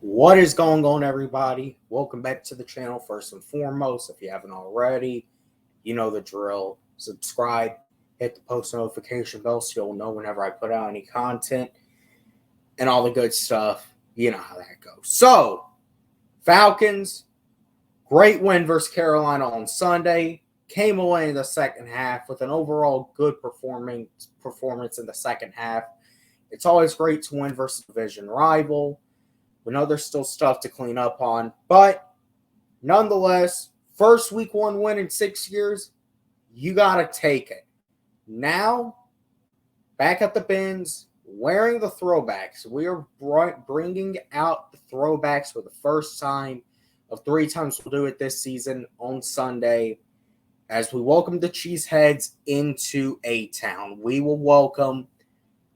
What is going on, everybody? Welcome back to the channel. First and foremost, if you haven't already, you know the drill. Subscribe, hit the post notification bell so you'll know whenever I put out any content and all the good stuff. You know how that goes. So, Falcons, great win versus Carolina on Sunday. Came away in the second half with an overall good performance in the second half. It's always great to win versus a division rival. We know there's still stuff to clean up on, but nonetheless, first week one win in 6 years, you got to take it. Now, back at the Benz, wearing the throwbacks. We are bringing out the throwbacks for the first time of 3 times we'll do it this season on Sunday as we welcome the Cheeseheads into A-Town. We will welcome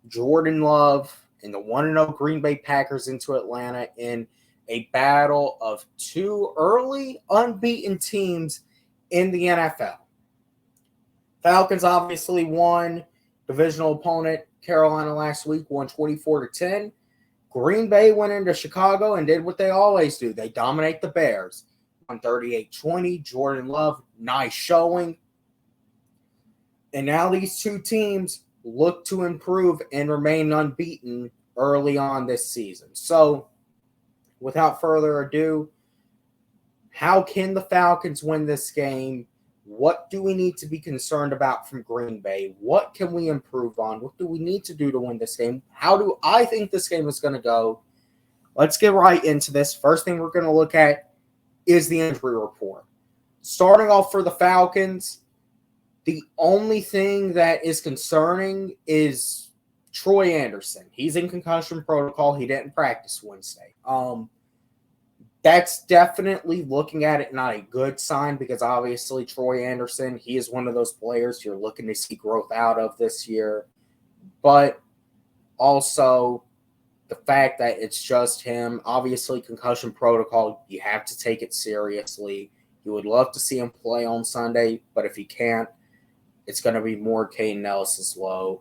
Jordan Love and the 1-0 Green Bay Packers into Atlanta in a battle of 2 early unbeaten teams in the NFL. Falcons obviously won divisional opponent Carolina last week, won 24-10. Green Bay went into Chicago and did what they always do. They dominate the Bears. Won 38-20. Jordan Love, nice showing. And now these two teams look to improve and remain unbeaten early on this season. So, without further ado, how can the Falcons win this game? What do we need to be concerned about from Green Bay? What can we improve on? What do we need to do to win this game? How do I think this game is going to go? Let's get right into this. First thing we're going to look at is the injury report. Starting off for the Falcons, the only thing that is concerning is Troy Anderson. He's in concussion protocol. He didn't practice Wednesday. That's definitely, looking at it, not a good sign because obviously Troy Anderson, he is one of those players you're looking to see growth out of this year. But also the fact that it's just him, obviously concussion protocol, you have to take it seriously. You would love to see him play on Sunday, but if he can't, it's going to be more Caden Ellis's load.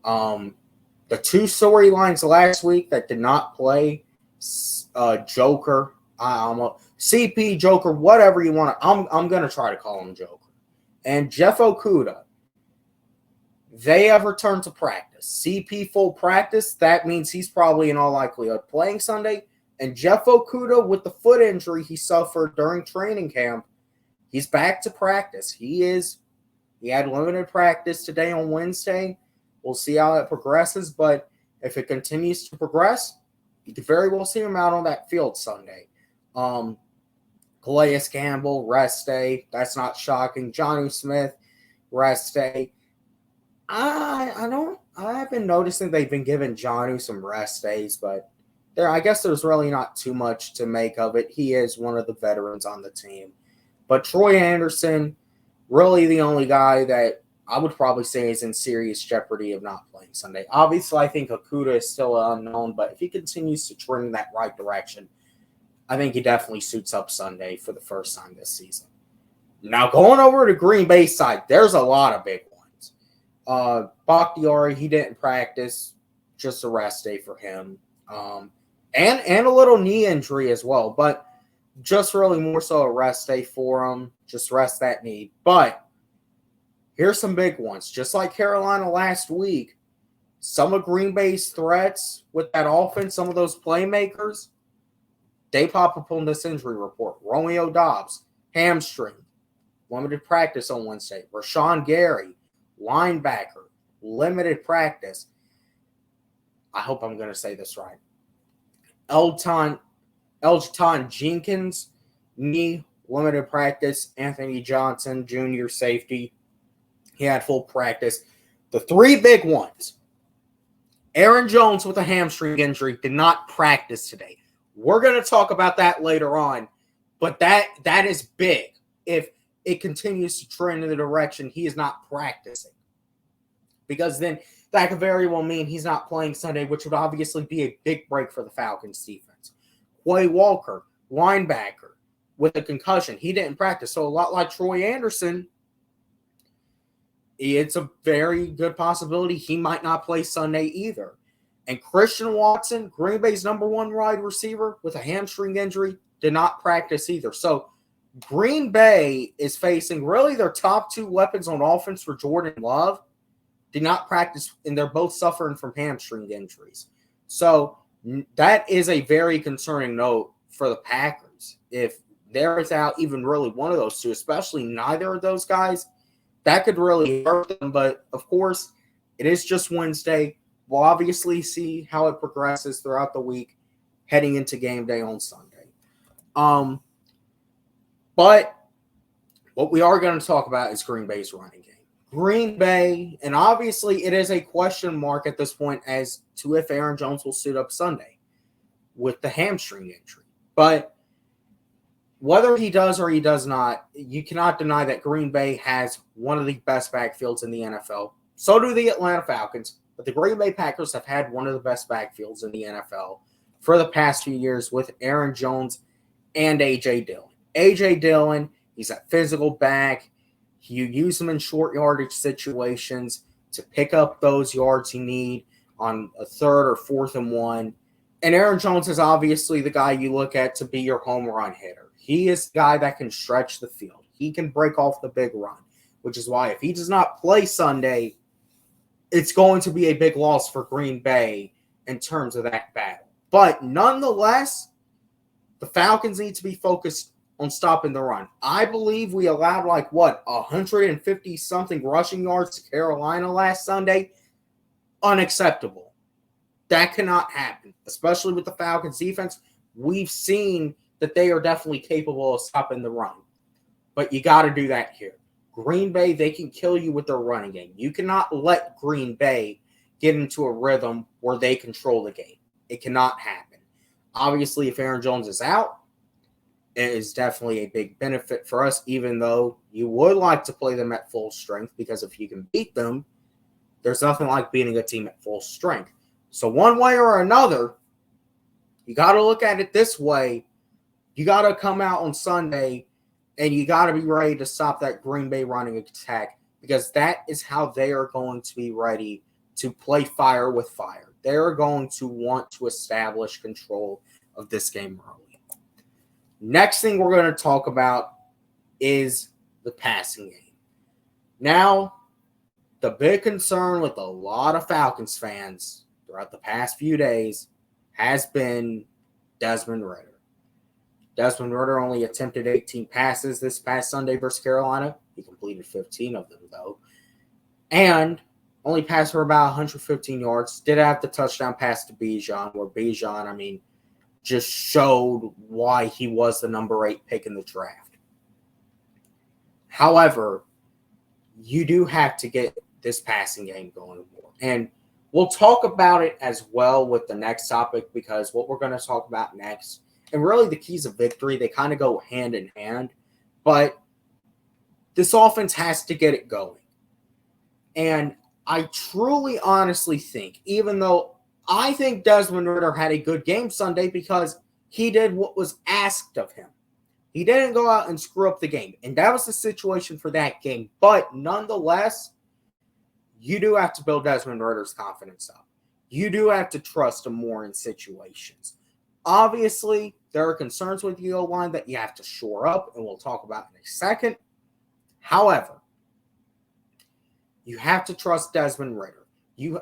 The 2 storylines last week that did not play, Joker, CP, Joker, whatever you want to, I'm going to try to call him Joker, and Jeff Okudah, they have returned to practice. CP full practice, that means he's probably in all likelihood playing Sunday, and Jeff Okudah with the foot injury he suffered during training camp, he's back to practice. He had limited practice today on Wednesday. We'll see how it progresses, but if it continues to progress, you could very well see him out on that field Sunday. Calais Campbell, rest day. That's not shocking. Jonnu Smith, rest day. I've been noticing they've been giving Jonnu some rest days, but I guess there's really not too much to make of it. He is one of the veterans on the team. But Troy Anderson, really the only guy that I would probably say is in serious jeopardy of not playing Sunday. Obviously, I think Okudah is still unknown, but if he continues to trend in that right direction, I think he definitely suits up Sunday for the first time this season. Now, going over to Green Bay side, there's a lot of big ones. Bakhtiari, he didn't practice, just a rest day for him. And a little knee injury as well, but just really more so a rest day for him. Just rest that knee. But here's some big ones. Just like Carolina last week, some of Green Bay's threats with that offense, some of those playmakers, they pop up on this injury report. Romeo Doubs, hamstring, limited practice on Wednesday. Rashawn Gary, linebacker, limited practice. I hope I'm going to say this right. Elgton Jenkins, knee, limited practice. Anthony Johnson, junior safety, he had full practice. The 3 big ones. Aaron Jones with a hamstring injury did not practice today. We're going to talk about that later on, but that is big. If it continues to trend in the direction he is not practicing, because then that could very well mean he's not playing Sunday, which would obviously be a big break for the Falcons defense. Quay Walker, linebacker, with a concussion. He didn't practice. So a lot like Troy Anderson, it's a very good possibility he might not play Sunday either. And Christian Watson, Green Bay's number one wide receiver with a hamstring injury, did not practice either. So Green Bay is facing really their top two weapons on offense for Jordan Love. Did not practice, and they're both suffering from hamstring injuries. So that is a very concerning note for the Packers. If they're without even really one of those two, especially neither of those guys, that could really hurt them. But, of course, it is just Wednesday. We'll obviously see how it progresses throughout the week heading into game day on Sunday. But what we are going to talk about is Green Bay's running game. Green Bay, and obviously it is a question mark at this point as to if Aaron Jones will suit up Sunday with the hamstring injury. But whether he does or he does not, you cannot deny that Green Bay has one of the best backfields in the NFL. So do the Atlanta Falcons, but the Green Bay Packers have had one of the best backfields in the NFL for the past few years with Aaron Jones and A.J. Dillon. A.J. Dillon, he's a physical back. You use him in short yardage situations to pick up those yards you need on a third or fourth and one. And Aaron Jones is obviously the guy you look at to be your home run hitter. He is the guy that can stretch the field. He can break off the big run, which is why if he does not play Sunday, it's going to be a big loss for Green Bay in terms of that battle. But nonetheless, the Falcons need to be focused on stopping the run. I believe we allowed 150-something rushing yards to Carolina last Sunday. Unacceptable. That cannot happen, especially with the Falcons defense. We've seen that they are definitely capable of stopping the run. But you got to do that here. Green Bay, they can kill you with their running game. You cannot let Green Bay get into a rhythm where they control the game. It cannot happen. Obviously, if Aaron Jones is out, it is definitely a big benefit for us, even though you would like to play them at full strength, because if you can beat them, there's nothing like beating a team at full strength. So one way or another, you got to look at it this way. You got to come out on Sunday, and you got to be ready to stop that Green Bay running attack, because that is how they are going to be ready to play fire with fire. They're going to want to establish control of this game early. Next thing we're going to talk about is the passing game. Now, the big concern with a lot of Falcons fans throughout the past few days has been Desmond Ridder. Desmond Ridder only attempted 18 passes this past Sunday versus Carolina. He completed 15 of them, though. And only passed for about 115 yards. Did have the touchdown pass to Bijan, where Bijan, just showed why he was the number 8 pick in the draft. However, you do have to get this passing game going more. And we'll talk about it as well with the next topic, because what we're going to talk about next, and really the keys of victory, they kind of go hand in hand. But this offense has to get it going. And I truly, honestly think, even though I think Desmond Ridder had a good game Sunday because he did what was asked of him. He didn't go out and screw up the game. And that was the situation for that game. But nonetheless, you do have to build Desmond Ridder's confidence up. You do have to trust him more in situations. Obviously, there are concerns with the O-line that you have to shore up, and we'll talk about in a second. However, you have to trust Desmond Ridder.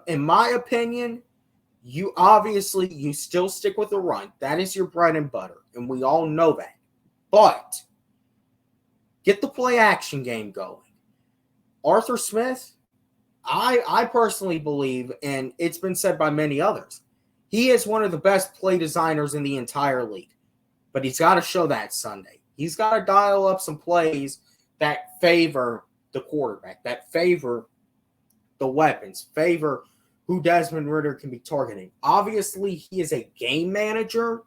In my opinion, you still stick with the run. That is your bread and butter, and we all know that. But get the play action game going. Arthur Smith, I personally believe, and it's been said by many others, he is one of the best play designers in the entire league. But he's got to show that Sunday. He's got to dial up some plays that favor the quarterback, that favor the weapons, favor who Desmond Ridder can be targeting. Obviously, he is a game manager,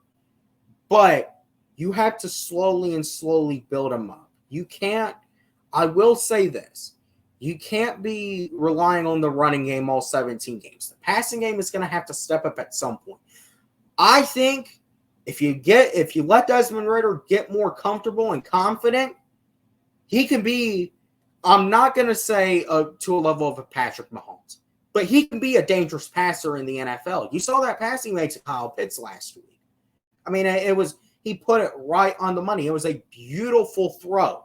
but you have to slowly build him up. You can't, I will say this, you can't be relying on the running game all 17 games. The passing game is going to have to step up at some point. I think if you let Desmond Ridder get more comfortable and confident, he can be, I'm not going to say to a level of a Patrick Mahomes, But he can be a dangerous passer in the NFL. You saw that passing made to Kyle Pitts last week. I mean, he put it right on the money. It was a beautiful throw.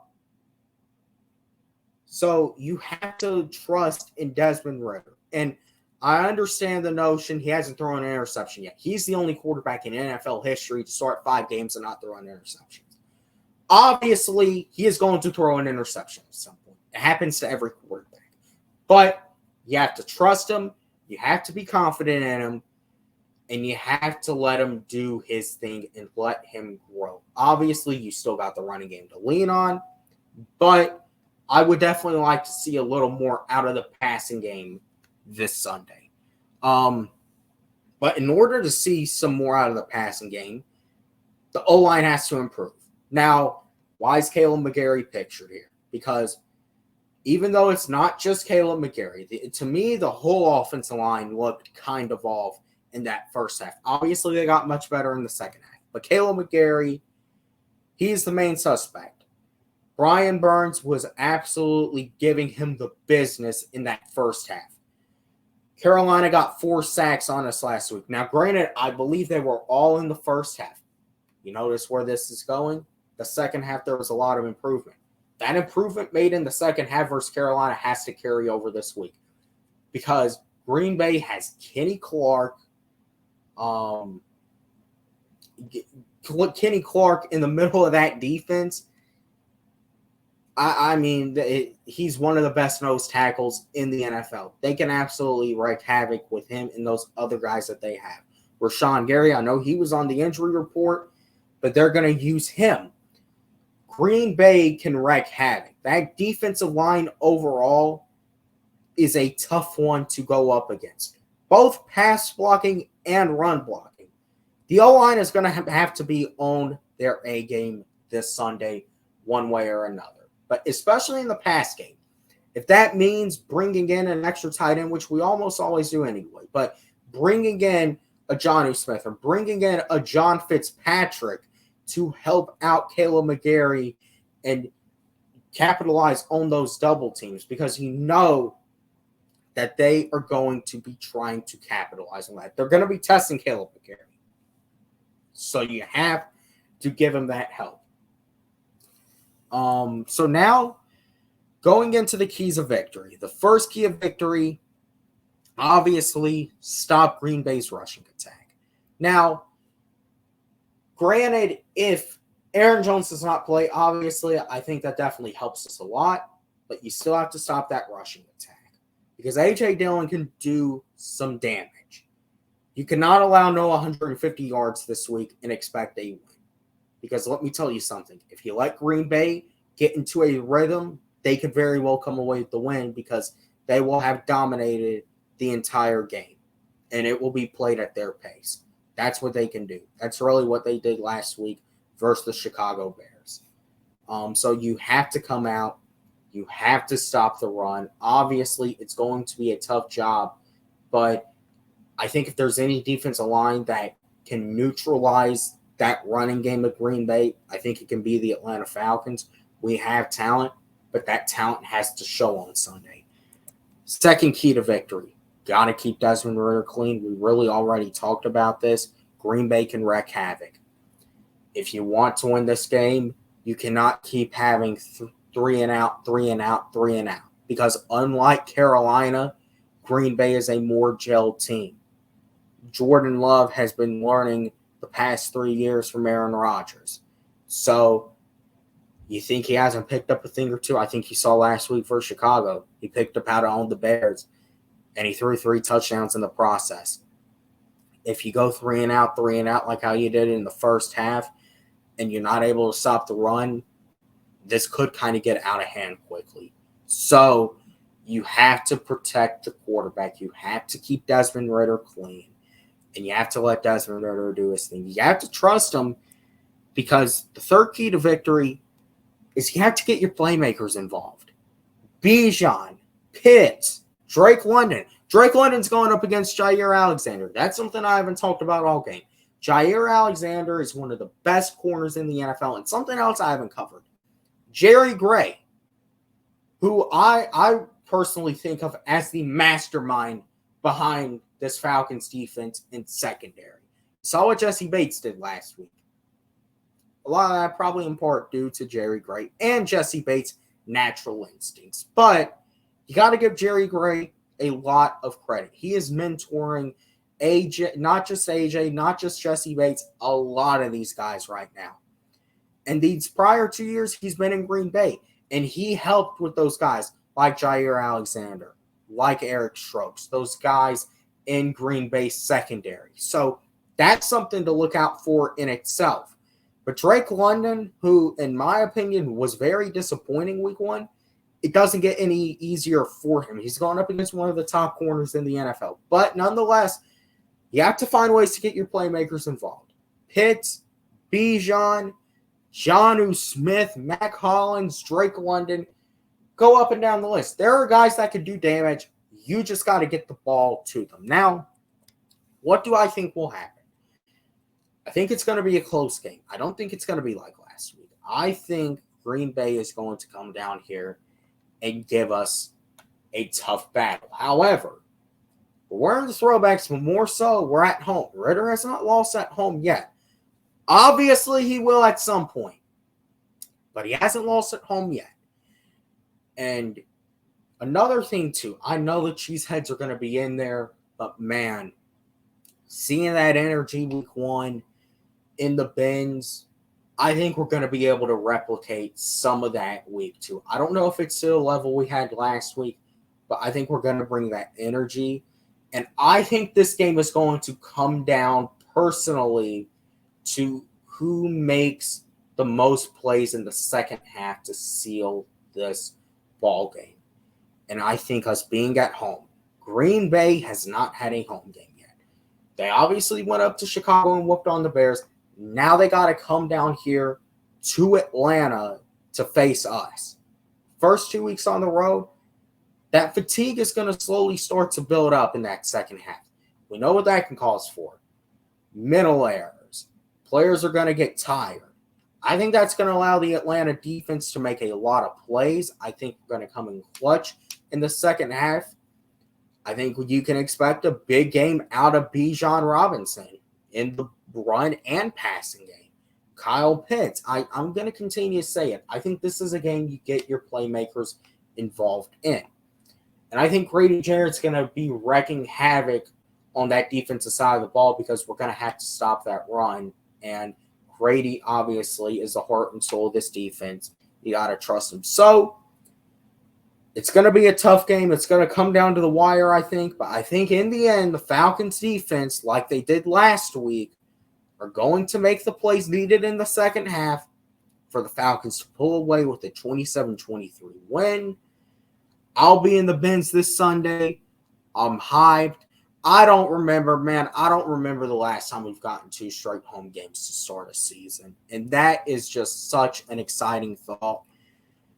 So you have to trust in Desmond Ridder. And I understand the notion he hasn't thrown an interception yet. He's the only quarterback in NFL history to start 5 games and not throw an interception. Obviously, he is going to throw an interception at some point. It happens to every quarterback. But you have to trust him. You have to be confident in him. And you have to let him do his thing and let him grow. Obviously, you still got the running game to lean on. But I would definitely like to see a little more out of the passing game this Sunday. But in order to see some more out of the passing game, the O-line has to improve. Now, why is Caleb McGarry pictured here? Because even though it's not just Caleb McGarry, to me, the whole offensive line looked kind of off in that first half. Obviously, they got much better in the second half. But Caleb McGarry, he's the main suspect. Brian Burns was absolutely giving him the business in that first half. Carolina got 4 sacks on us last week. Now, granted, I believe they were all in the first half. You notice where this is going? The second half, there was a lot of improvement. That improvement made in the second half versus Carolina has to carry over this week because Green Bay has Kenny Clark. Kenny Clark in the middle of that defense. I mean, he's one of the best nose tackles in the NFL. They can absolutely wreak havoc with him and those other guys that they have. Rashawn Gary, I know he was on the injury report, but they're going to use him. Green Bay can wreak havoc. That defensive line overall is a tough one to go up against. Both pass blocking and run blocking. The O-line is going to have to be on their A game this Sunday, one way or another. But especially in the pass game, if that means bringing in an extra tight end, which we almost always do anyway, but bringing in a Jonnu Smith or bringing in a John Fitzpatrick to help out Caleb McGarry and capitalize on those double teams because you know that they are going to be trying to capitalize on that. They're going to be testing Caleb McGarry. So you have to give him that help. So now going into the keys of victory. The first key of victory, obviously, stop Green Bay's rushing attack. Now, granted, if Aaron Jones does not play, obviously, I think that definitely helps us a lot, but you still have to stop that rushing attack because A.J. Dillon can do some damage. You cannot allow no 150 yards this week and expect a win. Because let me tell you something. If you let Green Bay get into a rhythm, they could very well come away with the win because they will have dominated the entire game. And it will be played at their pace. That's what they can do. That's really what they did last week versus the Chicago Bears. So you have to come out. You have to stop the run. Obviously, it's going to be a tough job. But I think if there's any defensive line that can neutralize that running game of Green Bay, I think it can be the Atlanta Falcons. We have talent, but that talent has to show on Sunday. Second key to victory, got to keep Desmond Ridder clean. We really already talked about this. Green Bay can wreak havoc. If you want to win this game, you cannot keep having 3 and out, 3 and out, 3 and out. Because unlike Carolina, Green Bay is a more gelled team. Jordan Love has been learning the past 3 years from Aaron Rodgers. So you think he hasn't picked up a thing or two? I think you saw last week for Chicago. He picked up how to own the Bears, and he threw 3 touchdowns in the process. If you go 3 and out like how you did in the first half, and you're not able to stop the run, this could kind of get out of hand quickly. So you have to protect the quarterback. You have to keep Desmond Ridder clean. And you have to let Desmond Ridder do his thing. You have to trust him because the third key to victory is you have to get your playmakers involved. Bijan, Pitts, Drake London. Drake London's going up against Jair Alexander. That's something I haven't talked about all game. Jair Alexander is one of the best corners in the NFL, and something else I haven't covered. Jerry Gray, who I personally think of as the mastermind behind this Falcons defense in secondary. Saw what Jesse Bates did last week. A lot of that probably in part due to Jerry Gray and Jesse Bates' natural instincts. But you got to give Jerry Gray a lot of credit. He is mentoring AJ, not just AJ, not just Jesse Bates, a lot of these guys right now. And these prior 2 years, he's been in Green Bay, and he helped with those guys like Jair Alexander, like Eric Stokes, those guys in Green Bay secondary. So that's something to look out for in itself. But Drake London, who, in my opinion, was very disappointing week one, it doesn't get any easier for him. He's going up against one of the top corners in the NFL. But nonetheless, you have to find ways to get your playmakers involved. Pitts, Bijan, Jonnu Smith, Mac Hollins, Drake London, go up and down the list. There are guys that can do damage. You just got to get the ball to them. Now, what do I think will happen? I think it's going to be a close game. I don't think it's going to be like last week. I think Green Bay is going to come down here and give us a tough battle. However, we're in the throwbacks, but more so, we're at home. Ritter has not lost at home yet. Obviously, he will at some point, but he hasn't lost at home yet. And another thing, too, I know the Cheeseheads are going to be in there, but man, seeing that energy week one in the Benz, I think we're going to be able to replicate some of that week two. I don't know if it's to the level we had last week, but I think we're going to bring that energy. And I think this game is going to come down personally to who makes the most plays in the second half to seal this ball game. And I think us being at home, Green Bay has not had a home game yet. They obviously went up to Chicago and whooped on the Bears. Now they got to come down here to Atlanta to face us. First 2 weeks on the road, that fatigue is going to slowly start to build up in that second half. We know what that can cause for. Mental errors. Players are going to get tired. I think that's going to allow the Atlanta defense to make a lot of plays. I think we're going to come in clutch in the second half. I think you can expect a big game out of Bijan Robinson in the run and passing game. Kyle Pitts, I'm going to continue to say it. I think this is a game you get your playmakers involved in. And I think Grady Jarrett's going to be wreaking havoc on that defensive side of the ball because we're going to have to stop that run. And Grady, obviously, is the heart and soul of this defense. You got to trust him. So, it's going to be a tough game. It's going to come down to the wire, I think. But I think in the end, the Falcons defense, like they did last week, are going to make the plays needed in the second half for the Falcons to pull away with a 27-23 win. I'll be in the Benz this Sunday. I'm hyped. I don't remember the last time we've gotten 2 straight home games to start a season. And that is just such an exciting thought.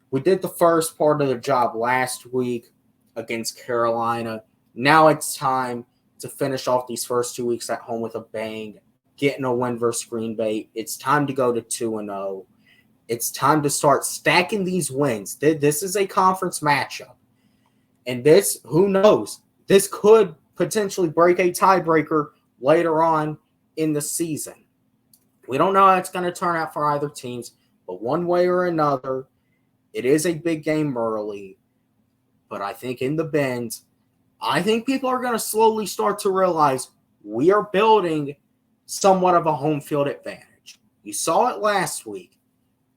We did the first part of the job last week against Carolina. Now it's time to finish off these first 2 weeks at home with a bang, getting a win versus Green Bay. It's time to go to 2-0. It's time to start stacking these wins. This is a conference matchup. And this, who knows, this could potentially break a tiebreaker later on in the season. We don't know how it's going to turn out for either teams, but one way or another, it is a big game early. But I think in the Benz, I think people are going to slowly start to realize we are building somewhat of a home field advantage. You saw it last week.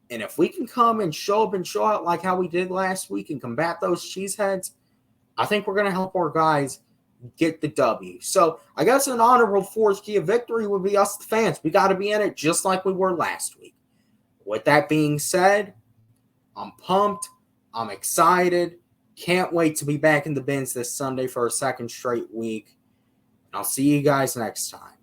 And if we can come and show up and show out like how we did last week and combat those cheeseheads, I think we're going to help our guys get the W. So I guess an honorable fourth key of victory would be us, the fans. We got to be in it just like we were last week. With that being said, I'm pumped. I'm excited. Can't wait to be back in the Benz this Sunday for a second straight week. I'll see you guys next time.